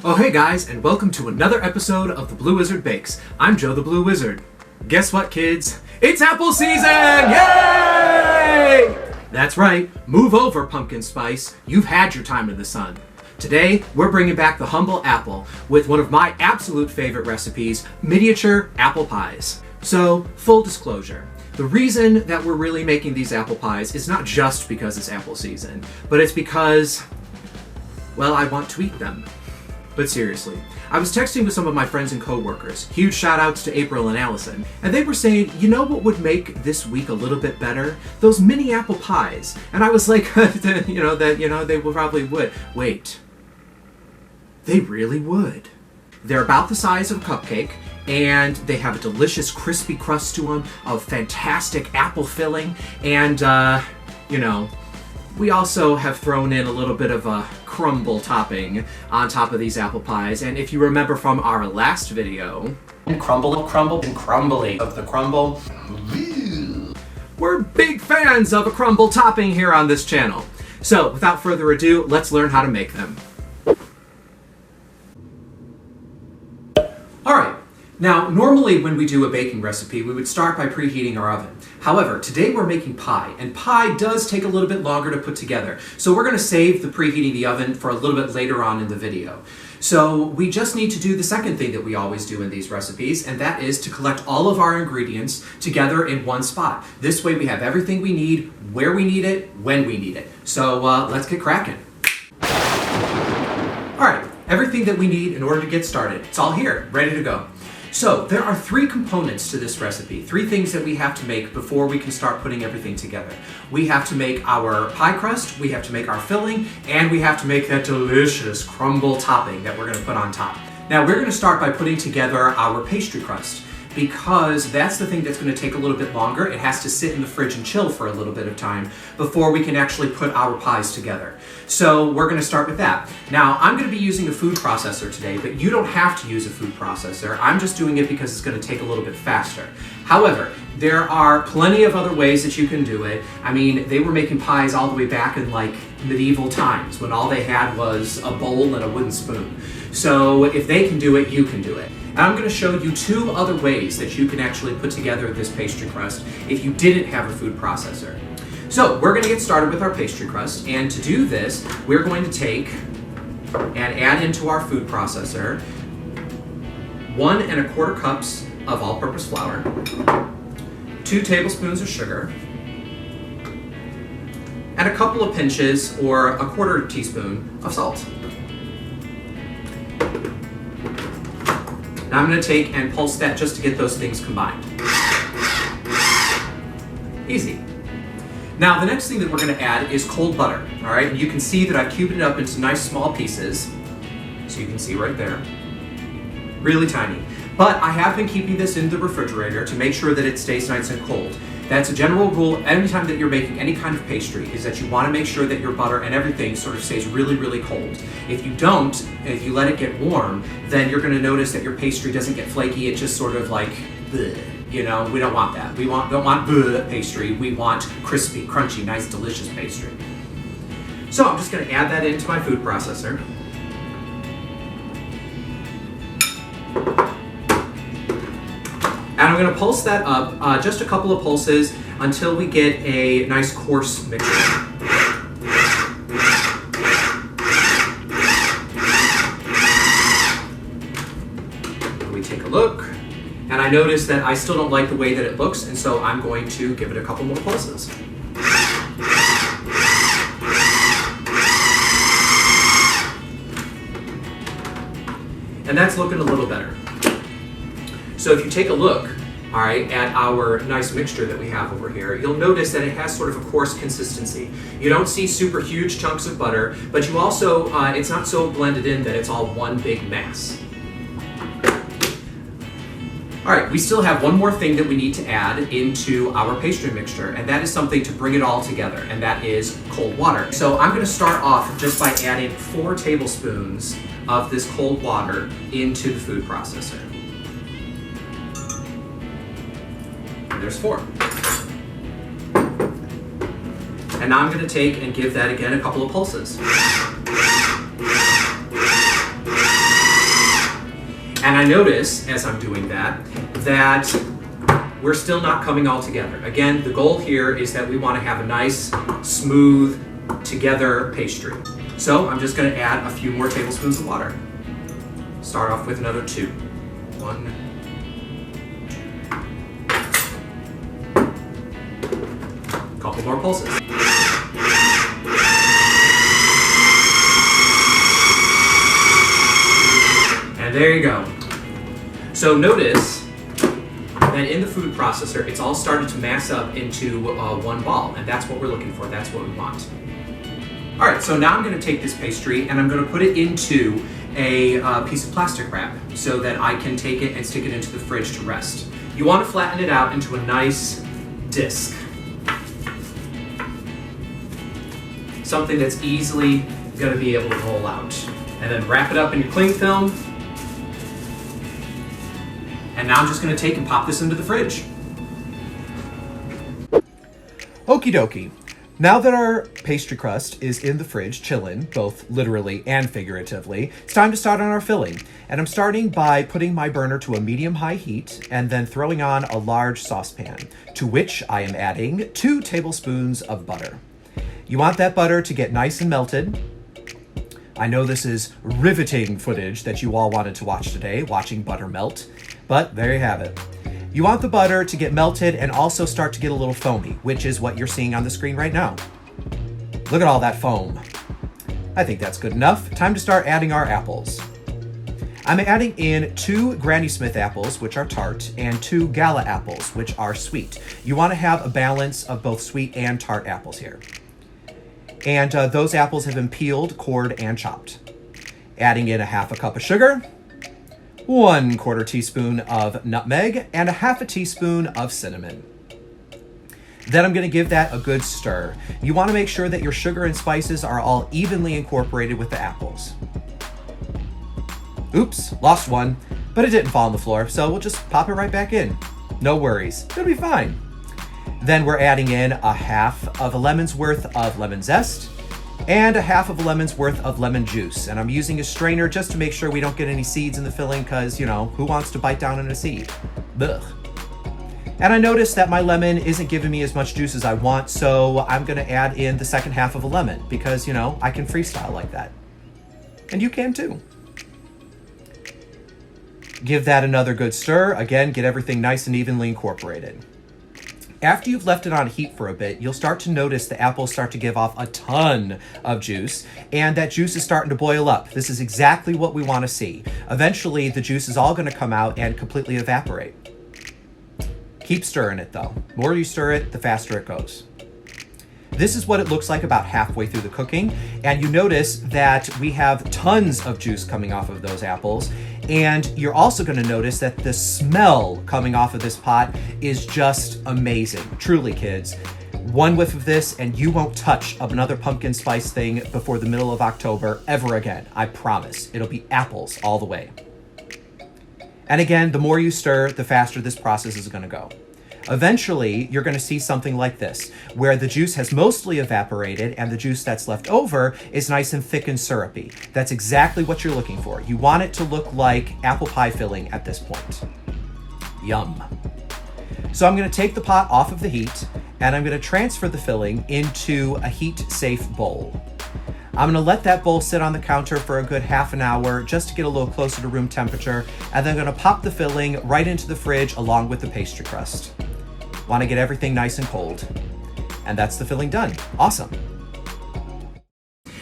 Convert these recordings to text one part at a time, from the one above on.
Oh hey guys, and welcome to another episode of The Blue Wizard Bakes. I'm Joe the Blue Wizard. Guess what, kids? It's apple season! Yay! That's right, move over, pumpkin spice. You've had your time in the sun. Today, we're bringing back the humble apple with one of my absolute favorite recipes, miniature apple pies. So, full disclosure. The reason that we're really making these apple pies is not just because it's apple season, but it's because, well, I want to eat them. But seriously, I was texting with some of my friends and co-workers, huge shout outs to April and Allison, and they were saying, you know what would make this week a little bit better? Those mini apple pies. And I was like, they probably would. Wait, they really would. They're about the size of a cupcake, and they have a delicious crispy crust to them, a fantastic apple filling, and, we also have thrown in a little bit of a crumble topping on top of these apple pies. And if you remember from our last video, crumble and crumbly of the crumble. We're big fans of a crumble topping here on this channel. So without further ado, let's learn how to make them. All right. Now, normally when we do a baking recipe, we would start by preheating our oven. However, today we're making pie, and pie does take a little bit longer to put together. So we're going to save the preheating the oven for a little bit later on in the video. So we just need to do the second thing that we always do in these recipes, and that is to collect all of our ingredients together in one spot. This way we have everything we need, where we need it, when we need it. So let's get cracking. All right, everything that we need in order to get started, it's all here, ready to go. So there are three components to this recipe, three things that we have to make before we can start putting everything together. We have to make our pie crust, we have to make our filling, and we have to make that delicious crumble topping that we're going to put on top. Now we're going to start by putting together our pastry crust, because that's the thing that's going to take a little bit longer. It has to sit in the fridge and chill for a little bit of time before we can actually put our pies together. So we're going to start with that. Now, I'm going to be using a food processor today, but you don't have to use a food processor. I'm just doing it because it's going to take a little bit faster. However, there are plenty of other ways that you can do it. I mean, they were making pies all the way back in like medieval times when all they had was a bowl and a wooden spoon. So if they can do it, you can do it. And I'm going to show you two other ways that you can actually put together this pastry crust if you didn't have a food processor. So we're going to get started with our pastry crust, and to do this, we're going to take and add into our food processor 1 1/4 cups of all-purpose flour, 2 tablespoons of sugar, and a couple of pinches or a 1/4 teaspoon of salt. Now I'm going to take and pulse that just to get those things combined. Easy. Now the next thing that we're going to add is cold butter. All right, and you can see that I've cubed it up into nice small pieces. So you can see right there. Really tiny. But I have been keeping this in the refrigerator to make sure that it stays nice and cold. That's a general rule anytime that you're making any kind of pastry, is that you want to make sure that your butter and everything sort of stays really, really cold. If you don't, if you let it get warm, then you're going to notice that your pastry doesn't get flaky. It just sort of like, bleh. You know, we don't want that. We don't want bleh pastry. We want crispy, crunchy, nice, delicious pastry. So I'm just going to add that into my food processor. And I'm going to pulse that up just a couple of pulses until we get a nice coarse mixture. We take a look, and I notice that I still don't like the way that it looks, and so I'm going to give it a couple more pulses. And that's looking a little better. So if you take a look, all right, at our nice mixture that we have over here, you'll notice that it has sort of a coarse consistency. You don't see super huge chunks of butter, but you also, it's not so blended in that it's all one big mass. All right, we still have one more thing that we need to add into our pastry mixture, and that is something to bring it all together, and that is cold water. So I'm going to start off just by adding 4 tablespoons of this cold water into the food processor. And there's 4. And now I'm going to take and give that again a couple of pulses. And I notice, as I'm doing that we're still not coming all together. Again, the goal here is that we want to have a nice, smooth, together pastry. So I'm just going to add a few more tablespoons of water. Start off with another 2. 1, 2. Couple more pulses. And there you go. So notice that in the food processor, it's all started to mass up into one ball, and that's what we're looking for. That's what we want. All right, so now I'm going to take this pastry and I'm going to put it into a piece of plastic wrap so that I can take it and stick it into the fridge to rest. You want to flatten it out into a nice disc. Something that's easily going to be able to roll out. And then wrap it up in your cling film. And now I'm just going to take and pop this into the fridge. Okie dokie. Now that our pastry crust is in the fridge, chillin', both literally and figuratively, it's time to start on our filling. And I'm starting by putting my burner to a medium-high heat and then throwing on a large saucepan, to which I am adding 2 tablespoons of butter. You want that butter to get nice and melted. I know this is riveting footage that you all wanted to watch today, watching butter melt, but there you have it. You want the butter to get melted and also start to get a little foamy, which is what you're seeing on the screen right now. Look at all that foam. I think that's good enough. Time to start adding our apples. I'm adding in 2 Granny Smith apples, which are tart, and 2 Gala apples, which are sweet. You want to have a balance of both sweet and tart apples here. And those apples have been peeled, cored, and chopped. Adding in a 1/2 cup of sugar, 1/4 teaspoon of nutmeg, and a 1/2 teaspoon of cinnamon. Then I'm going to give that a good stir. You want to make sure that your sugar and spices are all evenly incorporated with the apples. Oops, lost one, but it didn't fall on the floor, so we'll just pop it right back in. No worries, it'll be fine. Then we're adding in a 1/2 of a lemon's worth of lemon zest and a 1/2 of a lemon's worth of lemon juice. And I'm using a strainer just to make sure we don't get any seeds in the filling because, you know, who wants to bite down on a seed? Ugh. And I noticed that my lemon isn't giving me as much juice as I want, so I'm gonna add in the second 1/2 of a lemon because, you know, I can freestyle like that. And you can too. Give that another good stir. Again, get everything nice and evenly incorporated. After you've left it on heat for a bit, you'll start to notice the apples start to give off a ton of juice, and that juice is starting to boil up. This is exactly what we want to see. Eventually, the juice is all going to come out and completely evaporate. Keep stirring it though. The more you stir it, the faster it goes. This is what it looks like about halfway through the cooking, and you notice that we have tons of juice coming off of those apples, and you're also going to notice that the smell coming off of this pot is just amazing. Truly, kids. One whiff of this and you won't touch another pumpkin spice thing before the middle of October ever again. I promise. It'll be apples all the way. And again, the more you stir, the faster this process is going to go. Eventually, you're going to see something like this, where the juice has mostly evaporated and the juice that's left over is nice and thick and syrupy. That's exactly what you're looking for. You want it to look like apple pie filling at this point. Yum. So I'm going to take the pot off of the heat and I'm going to transfer the filling into a heat-safe bowl. I'm going to let that bowl sit on the counter for a good half an hour just to get a little closer to room temperature, and then I'm going to pop the filling right into the fridge along with the pastry crust. Want to get everything nice and cold. And that's the filling done. Awesome.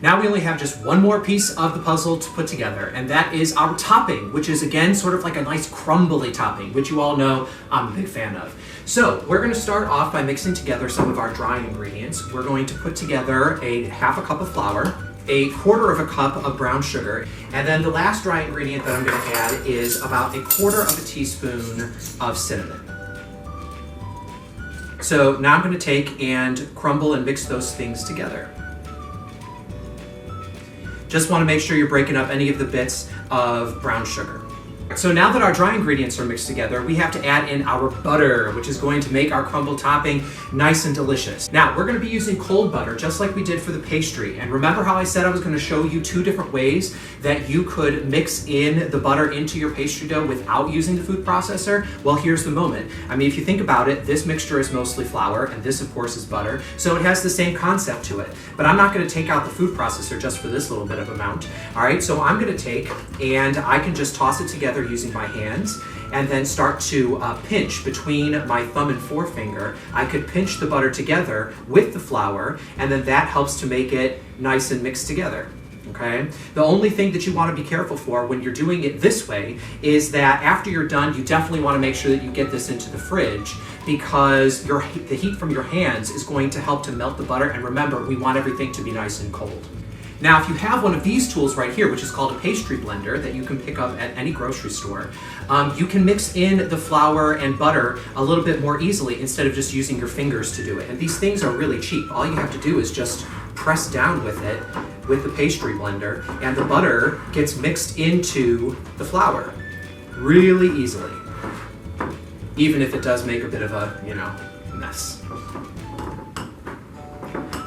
Now we only have just one more piece of the puzzle to put together, and that is our topping, which is again sort of like a nice crumbly topping, which you all know I'm a big fan of. So we're going to start off by mixing together some of our dry ingredients. We're going to put together a 1/2 cup of flour, a 1/4 cup of brown sugar, and then the last dry ingredient that I'm going to add is about 1/4 teaspoon of cinnamon. So now I'm going to take and crumble and mix those things together. Just want to make sure you're breaking up any of the bits of brown sugar. So now that our dry ingredients are mixed together, we have to add in our butter, which is going to make our crumble topping nice and delicious. Now, we're going to be using cold butter, just like we did for the pastry. And remember how I said I was going to show you 2 different ways that you could mix in the butter into your pastry dough without using the food processor? Well, here's the moment. I mean, if you think about it, this mixture is mostly flour, and this, of course, is butter. So it has the same concept to it. But I'm not going to take out the food processor just for this little bit of amount. All right, so I'm going to take, and I can just toss it together using my hands, and then start to pinch between my thumb and forefinger. I could pinch the butter together with the flour, and then that helps to make it nice and mixed together. Okay? The only thing that you want to be careful for when you're doing it this way is that after you're done, you definitely want to make sure that you get this into the fridge, because the heat from your hands is going to help to melt the butter. And remember, we want everything to be nice and cold. Now, if you have one of these tools right here, which is called a pastry blender that you can pick up at any grocery store, you can mix in the flour and butter a little bit more easily instead of just using your fingers to do it. And these things are really cheap. All you have to do is just press down with it with the pastry blender, and the butter gets mixed into the flour really easily, even if it does make a bit of a, mess.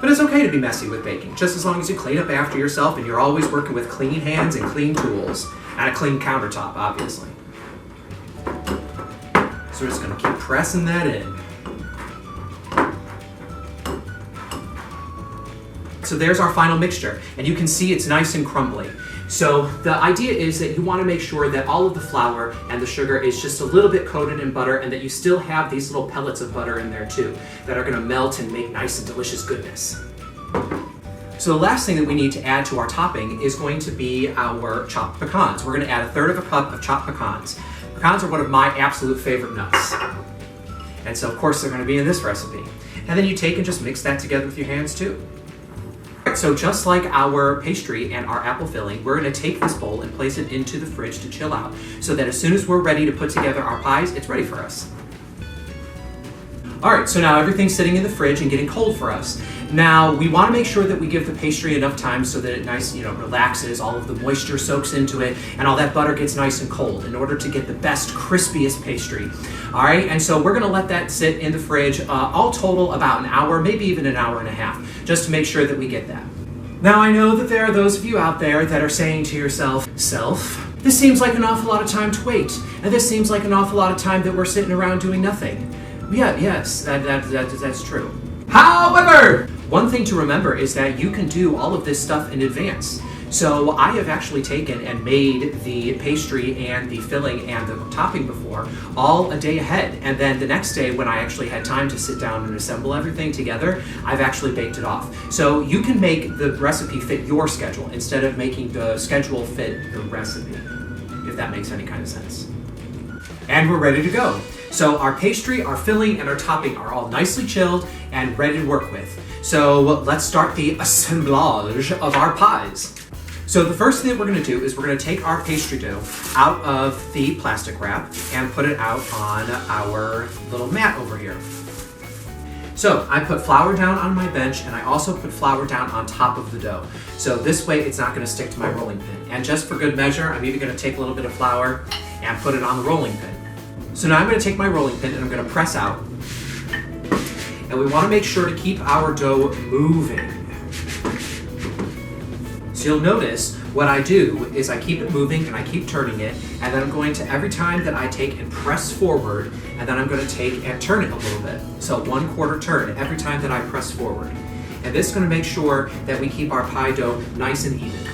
But it's okay to be messy with baking, just as long as you clean up after yourself and you're always working with clean hands and clean tools and a clean countertop, obviously. So we're just going to keep pressing that in. So there's our final mixture, and you can see it's nice and crumbly. So the idea is that you want to make sure that all of the flour and the sugar is just a little bit coated in butter, and that you still have these little pellets of butter in there too that are going to melt and make nice and delicious goodness. So the last thing that we need to add to our topping is going to be our chopped pecans. We're going to add 1/3 cup of chopped pecans. Pecans are one of my absolute favorite nuts. And so of course they're going to be in this recipe. And then you take and just mix that together with your hands too. So just like our pastry and our apple filling, we're going to take this bowl and place it into the fridge to chill out, so that as soon as we're ready to put together our pies, it's ready for us. All right, so now everything's sitting in the fridge and getting cold for us. Now, we want to make sure that we give the pastry enough time so that it relaxes, all of the moisture soaks into it, and all that butter gets nice and cold in order to get the best, crispiest pastry. All right, and so we're going to let that sit in the fridge all total about an hour, maybe even an hour and a half, just to make sure that we get that. Now, I know that there are those of you out there that are saying to yourself, this seems like an awful lot of time to wait, and this seems like an awful lot of time that we're sitting around doing nothing. Yes, that's true. However, one thing to remember is that you can do all of this stuff in advance. So I have actually taken and made the pastry and the filling and the topping before all a day ahead. And then the next day, when I actually had time to sit down and assemble everything together, I've actually baked it off. So you can make the recipe fit your schedule instead of making the schedule fit the recipe, if that makes any kind of sense. And we're ready to go. So our pastry, our filling, and our topping are all nicely chilled and ready to work with. So let's start the assemblage of our pies. So the first thing that we're going to do is we're going to take our pastry dough out of the plastic wrap and put it out on our little mat over here. So I put flour down on my bench, and I also put flour down on top of the dough. So this way it's not going to stick to my rolling pin. And just for good measure, I'm even going to take a little bit of flour and put it on the rolling pin. So now I'm going to take my rolling pin and I'm going to press out. And we want to make sure to keep our dough moving. So you'll notice what I do is I keep it moving and I keep turning it, and then I'm going to, every time that I take and press forward, and then I'm going to take and turn it a little bit. So 1/4 turn every time that I press forward. And this is going to make sure that we keep our pie dough nice and even.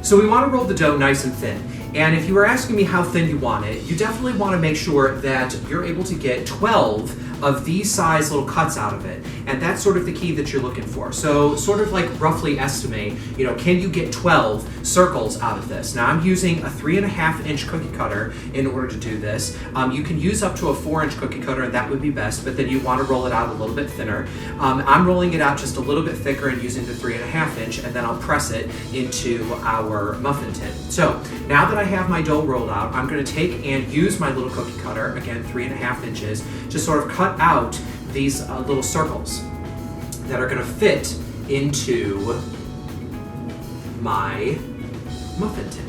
So we want to roll the dough nice and thin. And if you were asking me how thin you want it, you definitely want to make sure that you're able to get 12 of these size little cuts out of it. And that's sort of the key that you're looking for. So sort of like roughly estimate, can you get 12 circles out of this? Now I'm using a 3.5-inch cookie cutter in order to do this. You can use up to a 4-inch cookie cutter, and that would be best, but then you want to roll it out a little bit thinner. I'm rolling it out just a little bit thicker and using the 3.5-inch, and then I'll press it into our muffin tin. So now that I have my dough rolled out, I'm going to take and use my little cookie cutter, again 3.5 inches, to sort of cut out these little circles that are going to fit into my muffin tin.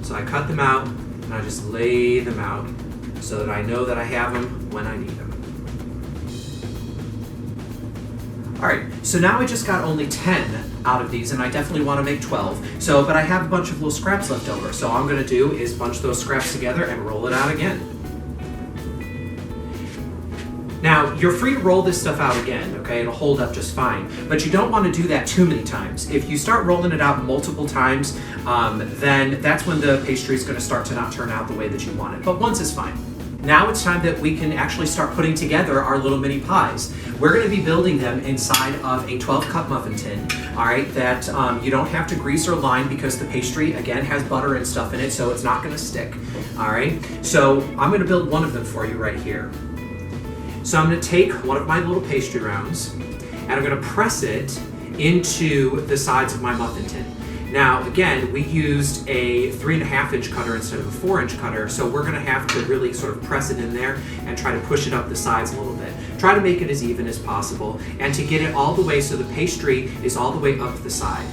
So I cut them out and I just lay them out so that I know that I have them when I need them. All right, so now I just got only 10 out of these, and I definitely want to make 12. But I have a bunch of little scraps left over. So all I'm gonna do is bunch those scraps together and roll it out again. Now, you're free to roll this stuff out again, okay? It'll hold up just fine, but you don't want to do that too many times. If you start rolling it out multiple times, then that's when the pastry is going to start to not turn out the way that you want it. But once is fine. Now it's time that we can actually start putting together our little mini pies. We're going to be building them inside of a 12-cup muffin tin, all right, that you don't have to grease or line because the pastry, again, has butter and stuff in it, so it's not going to stick, all right? So I'm going to build one of them for you right here. So I'm going to take one of my little pastry rounds and I'm going to press it into the sides of my muffin tin. Now, again, we used a 3.5-inch cutter instead of a 4-inch cutter, so we're going to have to really sort of press it in there and try to push it up the sides a little bit. Try to make it as even as possible and to get it all the way so the pastry is all the way up the side.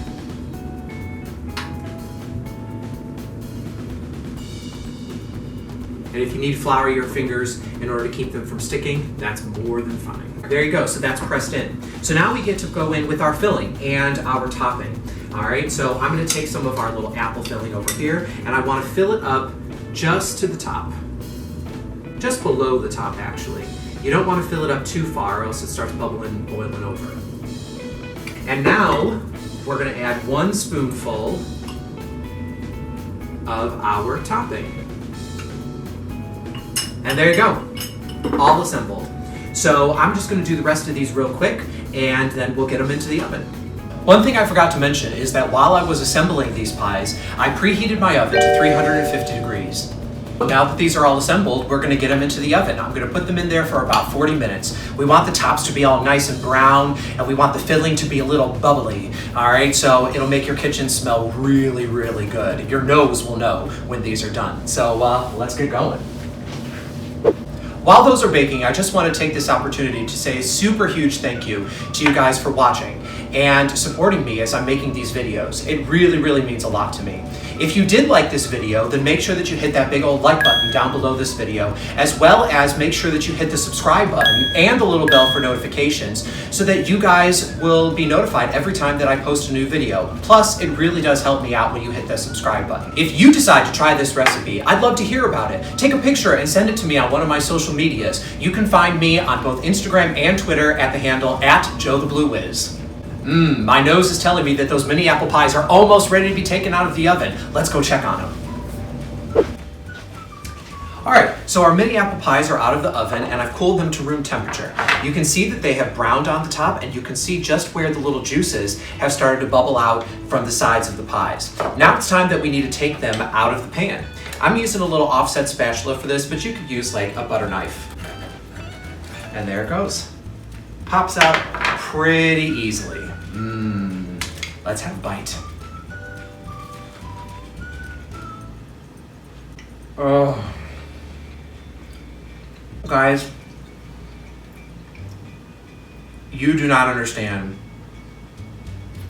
And if you need to flour your fingers in order to keep them from sticking, that's more than fine. There you go, so that's pressed in. So now we get to go in with our filling and our topping. All right, so I'm gonna take some of our little apple filling over here and I wanna fill it up just to the top. Just below the top, actually. You don't wanna fill it up too far or else it starts bubbling, boiling over. And now, we're gonna add 1 spoonful of our topping. And there you go, all assembled. So I'm just gonna do the rest of these real quick and then we'll get them into the oven. One thing I forgot to mention is that while I was assembling these pies, I preheated my oven to 350 degrees. Now that these are all assembled, we're gonna get them into the oven. I'm gonna put them in there for about 40 minutes. We want the tops to be all nice and brown, and we want the filling to be a little bubbly, all right? So it'll make your kitchen smell really, really good. Your nose will know when these are done. So let's get going. While those are baking, I just want to take this opportunity to say a super huge thank you to you guys for watching and supporting me as I'm making these videos. It really, really means a lot to me. If you did like this video, then make sure that you hit that big old like button down below this video, as well as make sure that you hit the subscribe button and the little bell for notifications so that you guys will be notified every time that I post a new video. Plus, it really does help me out when you hit that subscribe button. If you decide to try this recipe, I'd love to hear about it. Take a picture and send it to me on one of my social medias. You can find me on both Instagram and Twitter at the handle @JoeTheBlueWhiz. My nose is telling me that those mini apple pies are almost ready to be taken out of the oven. Let's go check on them. All right, so our mini apple pies are out of the oven and I've cooled them to room temperature. You can see that they have browned on the top and you can see just where the little juices have started to bubble out from the sides of the pies. Now it's time that we need to take them out of the pan. I'm using a little offset spatula for this, but you could use like a butter knife. And there it goes. Pops out pretty easily. Let's have a bite. Oh. Guys, you do not understand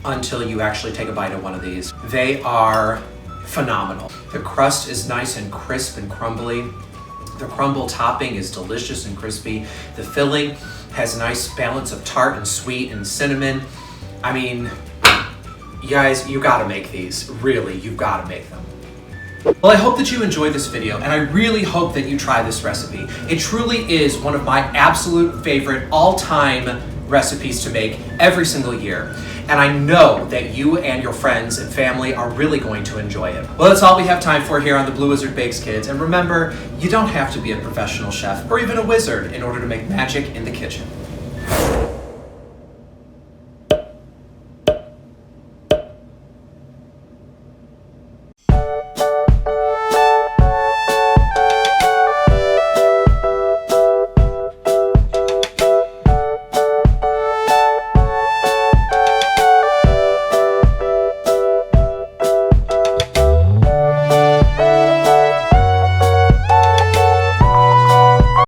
until you actually take a bite of one of these. They are phenomenal. The crust is nice and crisp and crumbly. The crumble topping is delicious and crispy. The filling has a nice balance of tart and sweet and cinnamon. I mean, you guys, you gotta make these. Really, you've gotta make them. Well, I hope that you enjoyed this video, and I really hope that you try this recipe. It truly is one of my absolute favorite all-time recipes to make every single year. And I know that you and your friends and family are really going to enjoy it. Well, that's all we have time for here on the Blue Wizard Bakes, kids. And remember, you don't have to be a professional chef or even a wizard in order to make magic in the kitchen.